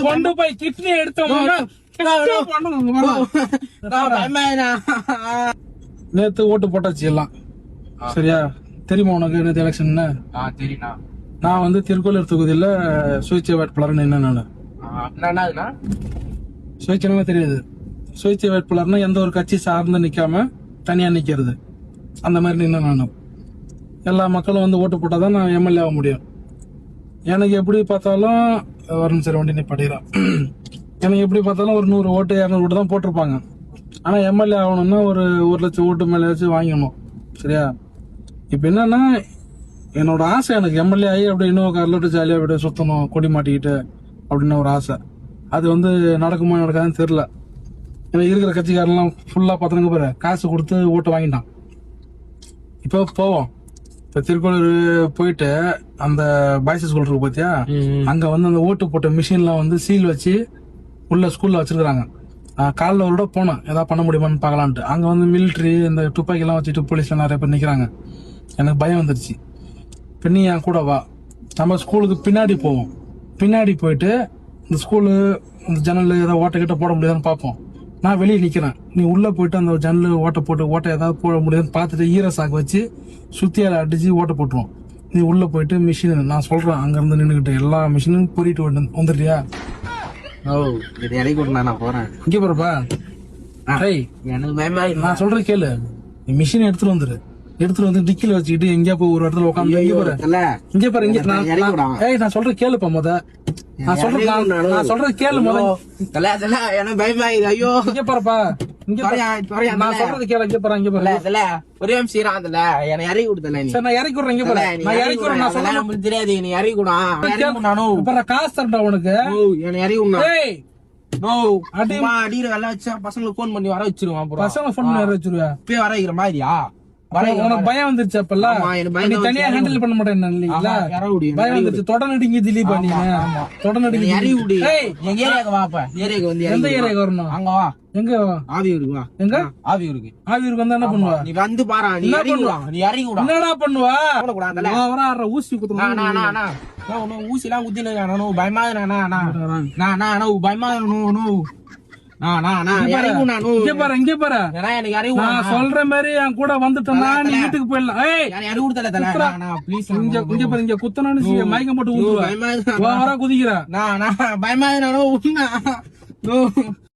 கொண்டு போய் கிட்னி எடுத்தோம்னா நேத்து ஓட்டு போட்டாச்சு எல்லாம் சரியா? தெரியுமா உனக்கு நேத்து எலெக்ஷன்? தெரியுண்ணா. நான் வந்து திருக்கோயிலூர் தொகுதியில சுயேட்சை வேட்பாளர்னு என்னன்னா சுயேட்சைமே தெரியாது. சுயேட்சை வேட்பாளர்னா எந்த ஒரு கட்சி சார்ந்து நிக்காம தனியா நிக்கிறது. அந்த மாதிரி நின்று நானும் எல்லா மக்களும் வந்து ஓட்டு போட்டாதான் நான் எம்எல்ஏ ஆக முடியும். எனக்கு எப்படி பார்த்தாலும் ஒரு நிமிஷம் வண்டி நீ படிக்கிறான். எனக்கு எப்படி பார்த்தாலும் ஒரு 100 ஓட்டு 200 ஓட்டு தான் போட்டிருப்பாங்க. ஆனா எம்எல்ஏ ஆகணும்னா ஒரு 1 லட்சம் ஓட்டு மேலே வச்சு வாங்கணும் சரியா? இப்ப என்னன்னா என்னோட ஆசை எனக்கு எம்எல்ஏ ஆகி அப்படி இன்னும் கரலோட்டு ஜாலியா அப்படியே சுத்தணும் கொடி மாட்டிக்கிட்டு அப்படின்னு ஒரு ஆசை. அது வந்து நடக்குமா நடக்காதுன்னு தெரியல. ஏன்னா இருக்கிற கட்சிக்காரெல்லாம் ஃபுல்லா பாத்துருங்க பாரு, காசு கொடுத்து ஓட்டு வாங்கிட்டான். இப்போ போவோம். இப்ப திருக்கோளூர் போயிட்டு அந்த பாய்ஸ் ஸ்கூல் இருக்கு பாத்தியா, அங்க வந்து அந்த ஓட்டு போட்ட மிஷின்ல வந்து சீல் வச்சு உள்ள ஸ்கூல்ல வச்சிருக்காங்க. காலைல ஒரு போனோம் ஏதாவது பண்ண முடியுமான்னு பாக்கலான்ட்டு. அங்க வந்து மிலிட்ரி இந்த துப்பாக்கி எல்லாம் வச்சுட்டு போலீஸ்ல நிறைய பேர் நிக்கிறாங்க. எனக்கு பயம் வந்துருச்சு. இப்ப நீ என் கூட வா, நம்ம ஸ்கூலுக்கு பின்னாடி போவோம். பின்னாடி போயிட்டு இந்த ஸ்கூலு இந்த ஜன்னல் ஏதாவது ஓட்ட கிட்ட போட முடியாதுன்னு பார்ப்போம். நான் வெளியே நிக்கிறேன், நீ உள்ள போயிட்டு அந்த ஜன்னல் ஓட்ட ஏதாவது போட முடியாதுன்னு பார்த்துட்டு ஈர சாக்கு வச்சு சுத்தியால அடிச்சு ஓட்ட போட்டுருவோம். நீ உள்ள போயிட்டு மிஷின் நான் சொல்றேன் அங்க இருந்து நின்னுகிட்டு எல்லா மிஷினும் பொறிட்டு வந்துடுறியா? இது இறக்கி விடுனா நான் போறேன். இங்க போறப்பா எனக்கு பயமா. நான் சொல்றேன் கேளு, நீ மிஷின் எடுத்துட்டு வந்துரு. எடுத்துட்டு வந்து டிக்கில வச்சுக்கிட்டு எங்கேயா போய் ஒரு இடத்துல உட்காந்து இங்க பாரு நான் சொல்றேன் கேளுப்பா முத. நான் சொல்றேன் கேளு முத. எனக்கு பயமா. ஐயோ இங்க பாருப்பா, நான் சொல்றது கேளு. இங்க பாரு இங்க பாரு ஒரே நிமிஷம் அதுல என்னை இறக்கி கொடுத்தல. சரி நான் இறக்கி விடுறேன். இங்க பாரு நான் இறக்கி விடுறேன். நான் சொல்ல உங்களுக்கு தெரியாது, நீ இறக்கி கூட காசு தரட்டா உனக்கு. என்னை இறக்கி விடணும். அடிக்கிற வேலை வச்சா பசங்களுக்கு போன் பண்ணி வர வச்சிருவான். பசங்க போன் பண்ணி வர வச்சிருவா. இப்பயே வர வைக்கிற மாதிரியா? உனக்கு பயம் வந்துருச்சு அப்பெல்லாம் நீ தனியா ஹேண்டில் பண்ண மாட்டேன் இல்லீங்களா? பயம் வந்துருச்சு. தொடநடிங்க திலீபா நீங்க தொடநடிங்க. எங்க ஏரியாக்கு வாப்பா. ஏரியாக்கு வந்து எந்த ஏரியாக்கு வரணும்? அங்க வா. எங்க ஆவியூருக்கு வா. எங்க ஆவியூருக்கு? ஆவியூருக்கு வந்தா என்ன பண்ணுவா? நீ வந்து பாரு. நீ இறங்கி விடா. என்னடா பண்ணுவா? ஊசி குத்துறா. ஊசி எல்லாம் குத்தினு பயமா பயமா. இங்க பாரு நான் சொல்ற மாதிரி என் கூட வந்துட்டேன்னா நீ வீட்டுக்கு போயிடலாம். இங்க குத்தணும்னு மயக்கம் போட்டு ஊத்துவா. குதிக்கிறா. பயமா